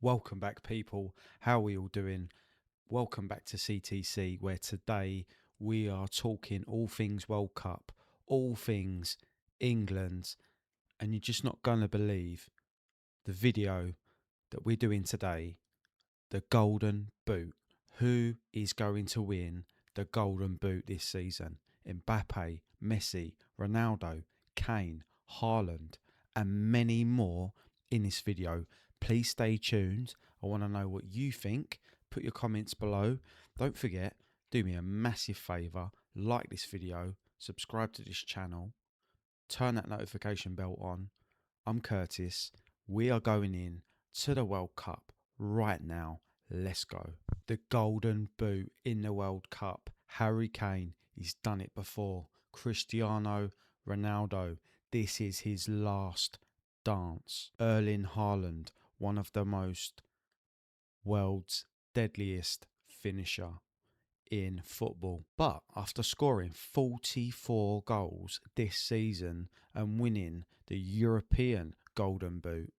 Welcome back, people. How are we all doing? Welcome back to CTC, where today we are talking all things World Cup, all things England, and you're just not going to believe the video that we're doing today, the Golden Boot. Who is going to win the Golden Boot this season? Mbappe, Messi, Ronaldo, Kane, Haaland, and many more in this video. Please stay tuned. I want to know what you think. Put your comments below. Don't forget, do me a massive favour, like this video, subscribe to this channel, turn that notification bell on. I'm Curtis. We are going in to the World Cup right now. Let's go. The Golden Boot in the World Cup. Harry Kane, he's done it before. Cristiano Ronaldo, this is his last dance. Erling Haaland, one of the world's deadliest finisher in football. But after scoring 44 goals this season and winning the European Golden Boot,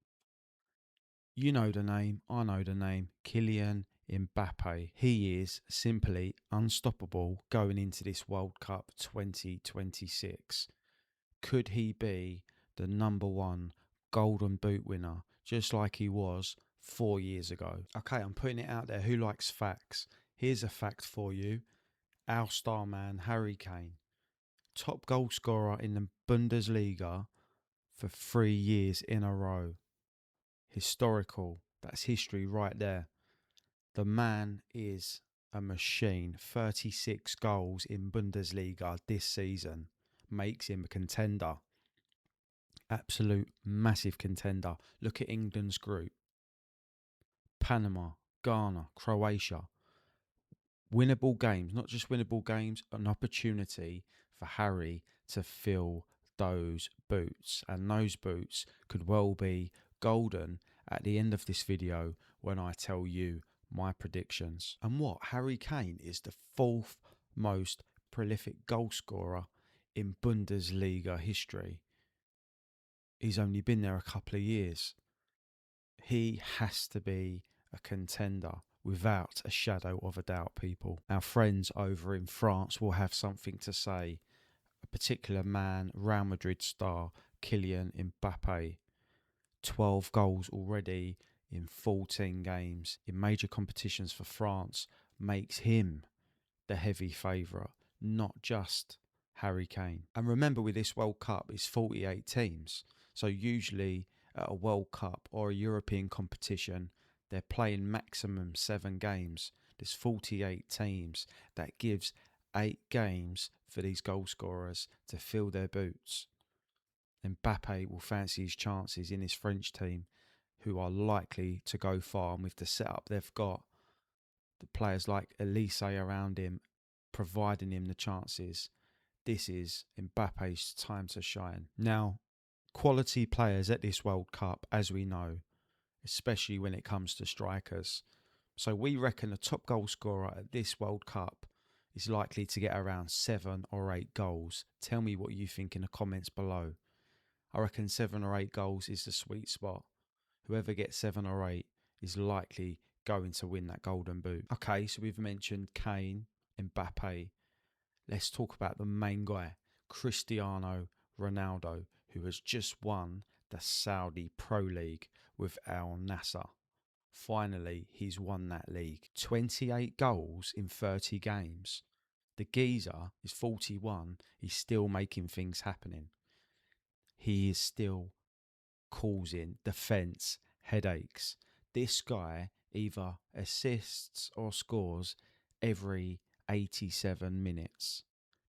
you know the name, I know the name, Kylian Mbappe. He is simply unstoppable going into this World Cup 2026. Could he be the number one Golden Boot winner, just like he was 4 years ago? Okay, I'm putting it out there. Who likes facts? Here's a fact for you. Our star man, Harry Kane, top goal scorer in the Bundesliga for 3 years in a row. Historical. That's history right there. The man is a machine. 36 goals in Bundesliga this season makes him a contender. Absolute massive contender. Look at England's group. Panama, Ghana, Croatia. Winnable games, not just winnable games, an opportunity for Harry to fill those boots. And those boots could well be golden at the end of this video when I tell you my predictions. And what? Harry Kane is the fourth most prolific goal scorer in Bundesliga history. He's only been there a couple of years. He has to be a contender without a shadow of a doubt, people. Our friends over in France will have something to say. A particular man, Real Madrid star, Kylian Mbappe. 12 goals already in 14 games in major competitions for France makes him the heavy favourite, not just Harry Kane. And remember, with this World Cup, it's 48 teams. So usually at a World Cup or a European competition, they're playing maximum 7 games. There's 48 teams. That gives 8 games for these goal scorers to fill their boots. Mbappe will fancy his chances in his French team, who are likely to go far. And with the setup they've got, the players like Elise around him, providing him the chances, this is Mbappe's time to shine. Now, quality players at this World Cup, as we know, especially when it comes to strikers. So we reckon a top goal scorer at this World Cup is likely to get around 7 or 8 goals. Tell me what you think in the comments below. I reckon 7 or 8 goals is the sweet spot. Whoever gets 7 or 8 is likely going to win that Golden Boot. Okay, so we've mentioned Kane, Mbappe. Let's talk about the main guy, Cristiano Ronaldo, who has just won the Saudi Pro League with Al Nassr. Finally, he's won that league. 28 goals in 30 games. The geezer is 41. He's still making things happening. He is still causing defence headaches. This guy either assists or scores every 87 minutes.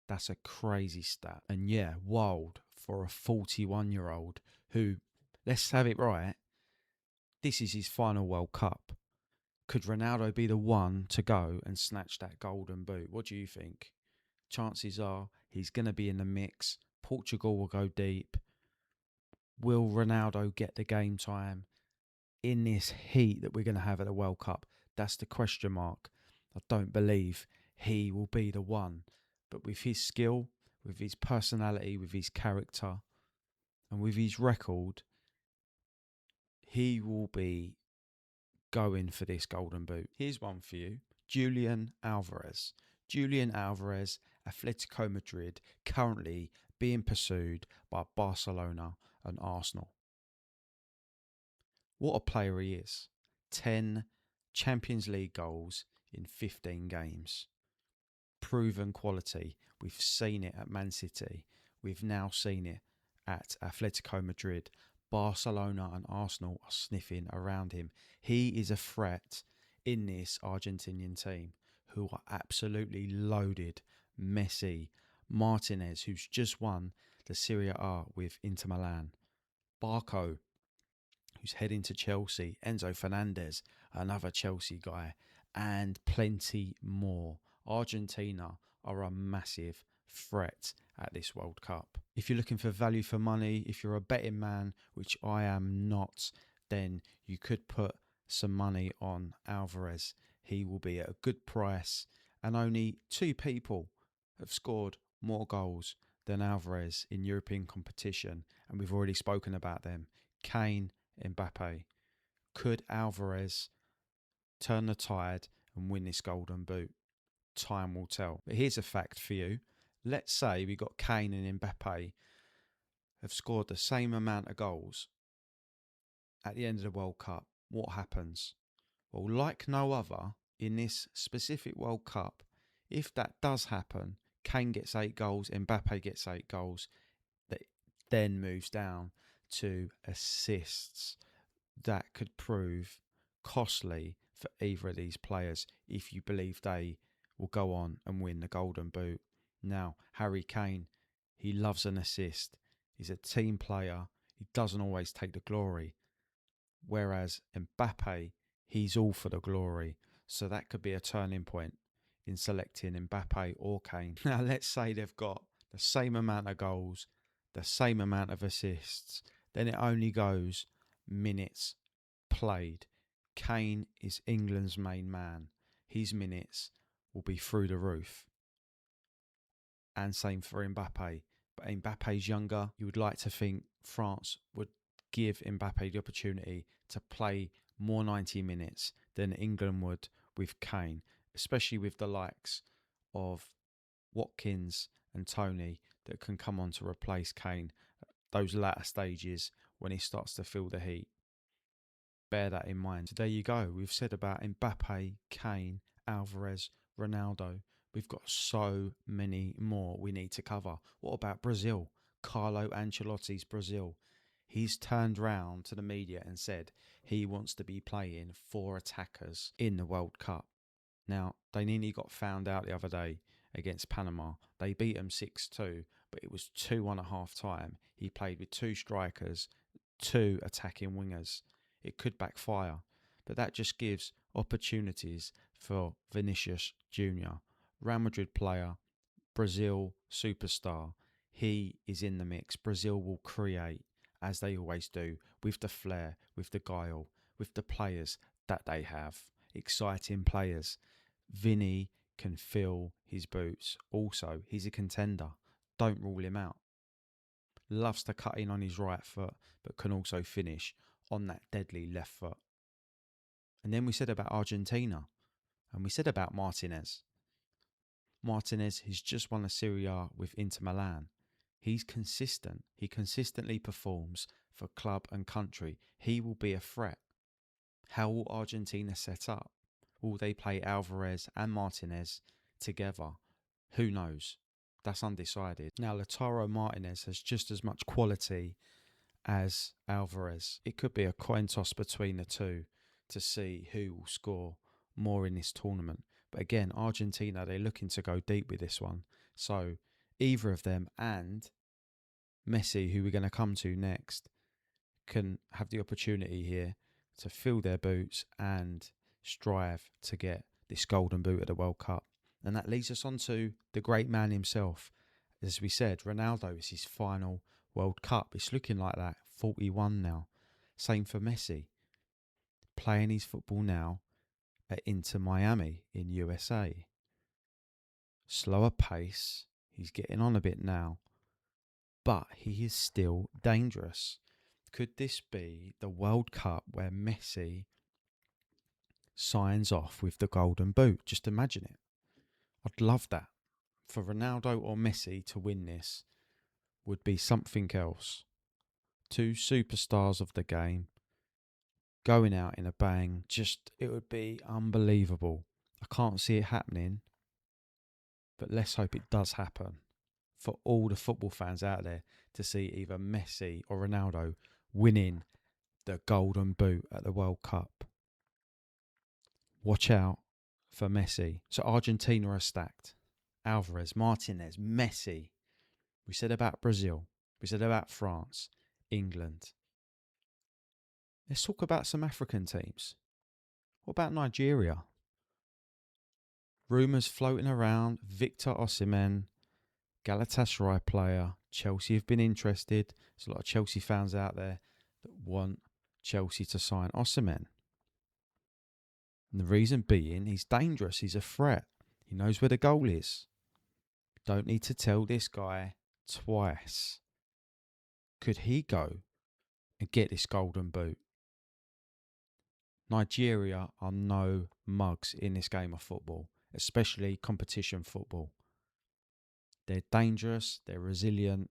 That's a crazy stat. And yeah, wild for a 41-year-old who, let's have it right, this is his final World Cup. Could Ronaldo be the one to go and snatch that Golden Boot? What do you think? Chances are he's going to be in the mix. Portugal will go deep. Will Ronaldo get the game time in this heat that we're going to have at the World Cup? That's the question mark. I don't believe he will be the one. But with his skill, with his personality, with his character, and with his record, he will be going for this golden boot. Here's one for you. Julian Alvarez. Julian Alvarez, Atletico Madrid, currently being pursued by Barcelona and Arsenal. What a player he is. 10 Champions League goals in 15 games. Proven quality. We've seen it at Man City. We've now seen it at Atletico Madrid. Barcelona and Arsenal are sniffing around him. He is a threat in this Argentinian team who are absolutely loaded. Messi, Martinez, who's just won the Serie A with Inter Milan. Barco, who's heading to Chelsea. Enzo Fernandez, another Chelsea guy. And plenty more. Argentina are a massive threat at this World Cup. If you're looking for value for money, if you're a betting man, which I am not, then you could put some money on Alvarez. He will be at a good price, and only 2 people have scored more goals than Alvarez in European competition, and we've already spoken about them. Kane, Mbappe. Could Alvarez turn the tide and win this golden boot? Time will tell. But here's a fact for you. Let's say we got Kane and Mbappe have scored the same amount of goals at the end of the World Cup. What happens? Well, like no other in this specific World Cup, if that does happen, Kane gets 8 goals, Mbappe gets 8 goals, that then moves down to assists. That could prove costly for either of these players if you believe they will go on and win the golden boot. Now, Harry Kane, he loves an assist. He's a team player. He doesn't always take the glory. Whereas Mbappe, he's all for the glory. So that could be a turning point in selecting Mbappe or Kane. Now, let's say they've got the same amount of goals, the same amount of assists. Then it only goes minutes played. Kane is England's main man. His minutes will be through the roof. And same for Mbappe. But Mbappe's younger. You would like to think France would give Mbappe the opportunity to play more 90 minutes than England would with Kane, especially with the likes of Watkins and Tony that can come on to replace Kane at those latter stages when he starts to feel the heat. Bear that in mind. So there you go. We've said about Mbappe, Kane, Alvarez, Ronaldo. We've got so many more we need to cover. What about Brazil? Carlo Ancelotti's Brazil. He's turned round to the media and said he wants to be playing 4 attackers in the World Cup. Now, they nearly got found out the other day against Panama. They beat them 6-2, but it was 2-1 at half time. He played with 2 strikers, 2 attacking wingers. It could backfire, but that just gives opportunities for Vinicius Jr., Real Madrid player, Brazil superstar. He is in the mix. Brazil will create, as they always do, with the flair, with the guile, with the players that they have. Exciting players. Vinny can fill his boots. Also, he's a contender. Don't rule him out. Loves to cut in on his right foot, but can also finish on that deadly left foot. And then we said about Argentina, and we said about Martinez. Martinez has just won a Serie A with Inter Milan. He's consistent. He consistently performs for club and country. He will be a threat. How will Argentina set up? Will they play Alvarez and Martinez together? Who knows? That's undecided. Now, Lautaro Martinez has just as much quality as Alvarez. It could be a coin toss between the two to see who will score more in this tournament. But again, Argentina, they're looking to go deep with this one. So either of them and Messi, who we're going to come to next, can have the opportunity here to fill their boots and strive to get this golden boot at the World Cup. And that leads us on to the great man himself. As we said, Ronaldo is his final World Cup. It's looking like that. 41 now. Same for Messi. Playing his football now at Inter Miami in USA. Slower pace. He's getting on a bit now. But he is still dangerous. Could this be the World Cup where Messi signs off with the golden boot. Just imagine it. I'd love that. For Ronaldo or Messi to win this would be something else. Two superstars of the game going out in a bang. It would be unbelievable. I can't see it happening, but let's hope it does happen for all the football fans out there to see either Messi or Ronaldo winning the golden boot at the World Cup. Watch out for Messi. So Argentina are stacked. Alvarez, Martinez, Messi. We said about Brazil. We said about France, England. Let's talk about some African teams. What about Nigeria? Rumours floating around. Victor Osimhen, Galatasaray player. Chelsea have been interested. There's a lot of Chelsea fans out there that want Chelsea to sign Osimhen. And the reason being, he's dangerous. He's a threat. He knows where the goal is. Don't need to tell this guy twice. Could he go and get this golden boot? Nigeria are no mugs in this game of football, especially competition football. They're dangerous. They're resilient.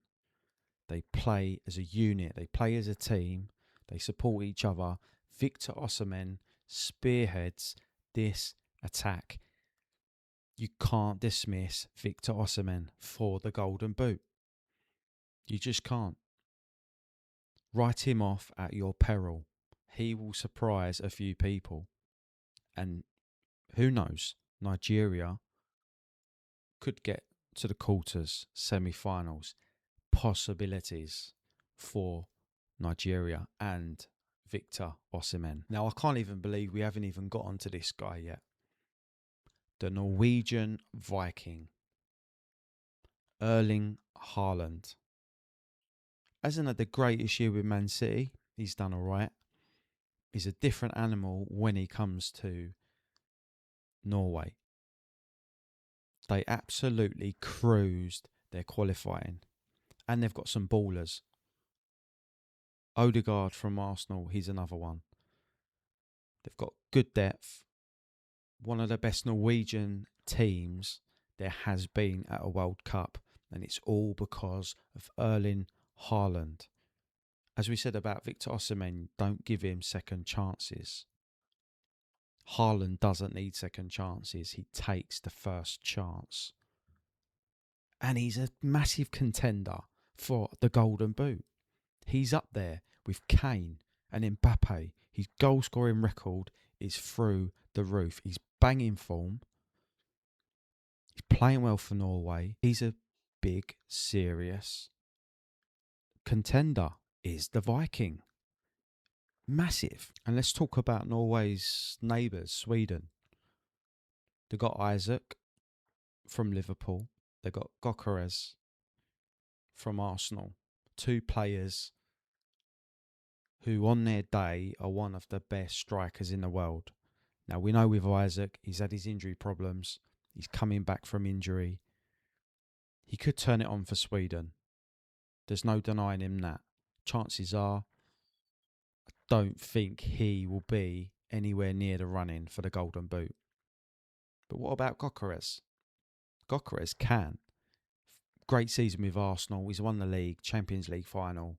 They play as a unit. They play as a team. They support each other. Victor Osimhen spearheads this attack. You can't dismiss Victor Osimhen for the golden boot. You just can't. Write him off at your peril. He will surprise a few people. And who knows, Nigeria could get to the quarters, semi-finals. Possibilities for Nigeria and Victor Osimhen. Now, I can't even believe we haven't even got onto this guy yet. The Norwegian Viking, Erling Haaland. Hasn't had the greatest year with Man City. He's done all right. He's a different animal when he comes to Norway. They absolutely cruised their qualifying. And they've got some ballers. Odegaard from Arsenal, he's another one. They've got good depth. One of the best Norwegian teams there has been at a World Cup. And it's all because of Erling Haaland. As we said about Victor Osimhen, don't give him second chances. Haaland doesn't need second chances. He takes the first chance. And he's a massive contender for the Golden Boot. He's up there with Kane and Mbappe. His goal-scoring record is through the roof. He's banging form. He's playing well for Norway. He's a big, serious contender. Is the Viking. Massive. And let's talk about Norway's neighbours, Sweden. They've got Isaac from Liverpool. They've got Gyökeres from Arsenal. Two players who on their day are one of the best strikers in the world. Now, we know with Isaac, he's had his injury problems. He's coming back from injury. He could turn it on for Sweden. There's no denying him that. Chances are, I don't think he will be anywhere near the running for the Golden Boot. But what about Gyökeres? Gyökeres can. Great season with Arsenal. He's won the league, Champions League final.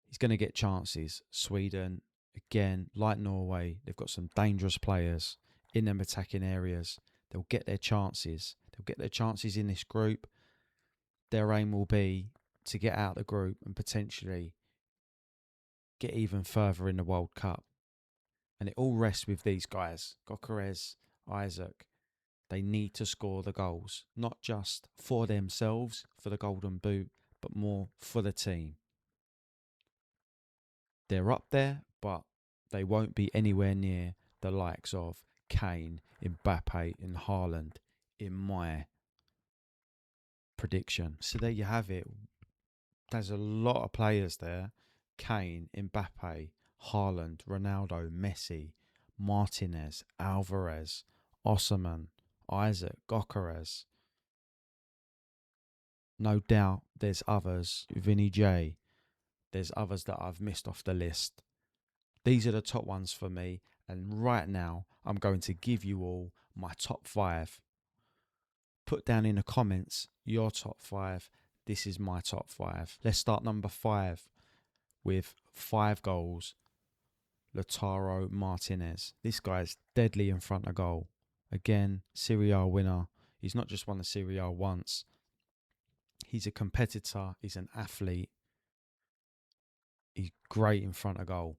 He's going to get chances. Sweden, again, like Norway, they've got some dangerous players in them attacking areas. They'll get their chances. They'll get their chances in this group. Their aim will be to get out of the group and potentially get even further in the World Cup. And it all rests with these guys, Gyökeres, Isaac. They need to score the goals, not just for themselves, for the Golden Boot, but more for the team. They're up there, but they won't be anywhere near the likes of Kane, Mbappe and Haaland in my prediction. So there you have it. There's a lot of players there. Kane, Mbappe, Haaland, Ronaldo, Messi, Martinez, Alvarez, Osimhen, Isaac, Gyökeres. No doubt there's others, Vinny J. There's others that I've missed off the list. These are the top ones for me. And right now, I'm going to give you all my top 5. Put down in the comments your top 5. This is my top 5. Let's start number 5 with 5 goals. Lautaro Martinez. This guy's deadly in front of goal. Again, Serie A winner. He's not just won the Serie A once. He's a competitor. He's an athlete. He's great in front of goal.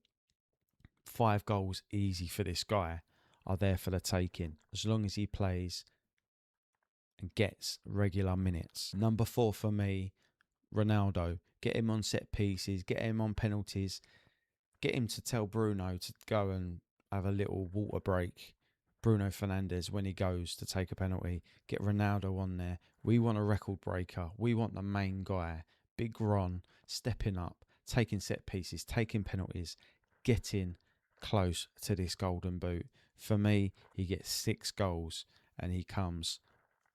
5 goals easy for this guy are there for the taking, as long as he plays and gets regular minutes. Number 4 for me, Ronaldo. Get him on set pieces, get him on penalties, get him to tell Bruno to go and have a little water break. Bruno Fernandes, when he goes to take a penalty, get Ronaldo on there. We want a record breaker. We want the main guy. Big Ron stepping up, taking set pieces, taking penalties, getting close to this golden boot. For me, he gets 6 goals and he comes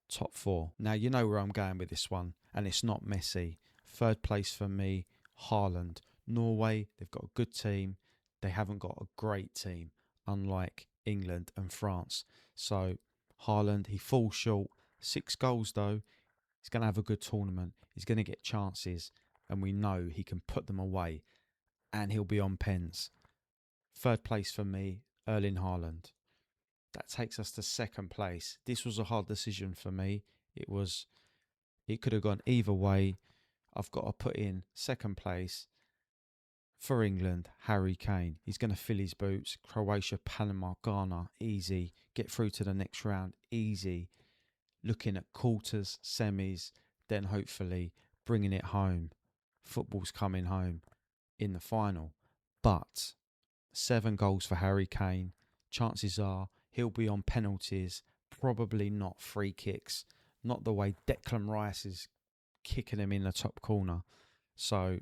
top 4. Now, you know where I'm going with this one, and it's not Messi. 3rd place for me, Haaland. Norway, they've got a good team. They haven't got a great team, unlike England and France. So, Haaland, he falls short. 6 goals, though. He's going to have a good tournament. He's going to get chances, and we know he can put them away, and he'll be on pens. 3rd place for me, Erling Haaland. That takes us to 2nd place. This was a hard decision for me. It could have gone either way. I've got to put in 2nd place for England, Harry Kane. He's going to fill his boots. Croatia, Panama, Ghana, easy. Get through to the next round, easy. Looking at quarters, semis, then hopefully bringing it home. Football's coming home in the final. But 7 goals for Harry Kane. Chances are he'll be on penalties, probably not free kicks. Not the way Declan Rice is kicking him in the top corner. So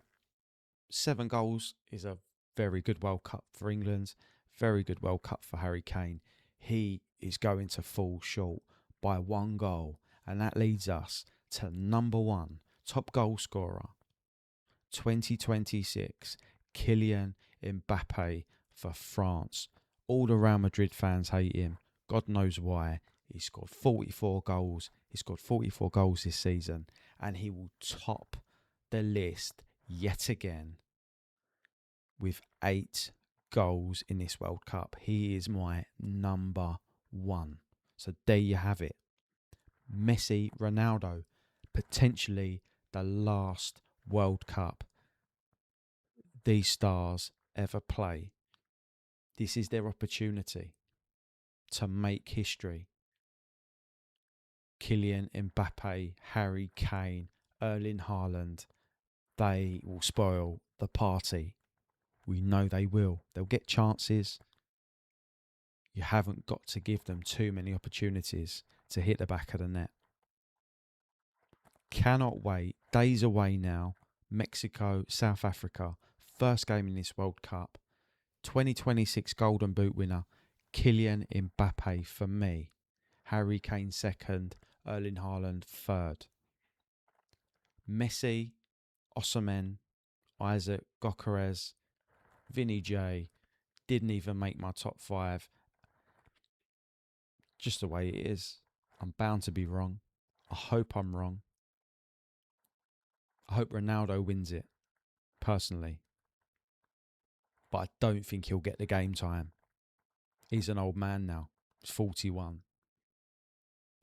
7 goals is a very good World Cup for England. Very good World Cup for Harry Kane. He is going to fall short by 1 goal. And that leads us to number 1 top goal scorer 2026, Kylian Mbappe for France. All the Real Madrid fans hate him. God knows why. He scored 44 goals. He scored 44 goals this season. And he will top the list yet again with 8 goals in this World Cup. He is my number 1. So there you have it. Messi, Ronaldo, potentially the last World Cup these stars ever play. This is their opportunity to make history. Kylian Mbappe, Harry Kane, Erling Haaland, they will spoil the party. We know they will. They'll get chances. You haven't got to give them too many opportunities to hit the back of the net. Cannot wait. Days away now. Mexico, South Africa. First game in this World Cup. 2026 Golden Boot winner, Kylian Mbappe for me. Harry Kane 2nd, Erling Haaland 3rd. Messi, Osimhen, Isaac, Gyökeres, Vinny J didn't even make my top 5. Just the way it is. I'm bound to be wrong. I hope I'm wrong. I hope Ronaldo wins it, personally. But I don't think he'll get the game time. He's an old man now. He's 41.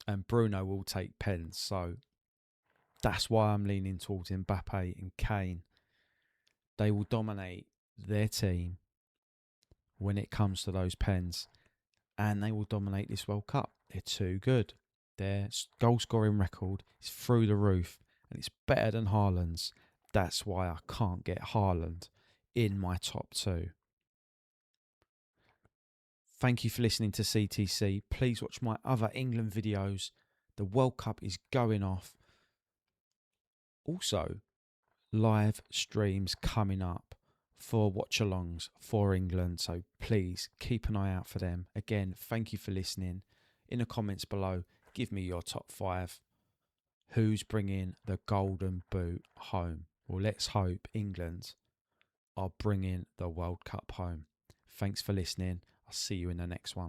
And Bruno will take pens. So that's why I'm leaning towards Mbappe and Kane. They will dominate their team when it comes to those pens. And they will dominate this World Cup. They're too good. Their goal scoring record is through the roof. And it's better than Haaland's. That's why I can't get Haaland in my top 2. Thank you for listening to CTC. Please watch my other England videos. The World Cup is going off. Also, live streams coming up for watch-alongs for England. So please keep an eye out for them. Again, thank you for listening. In the comments below, give me your top 5. Who's bringing the Golden Boot home? Well, let's hope England are bringing the World Cup home. Thanks for listening. I'll see you in the next one.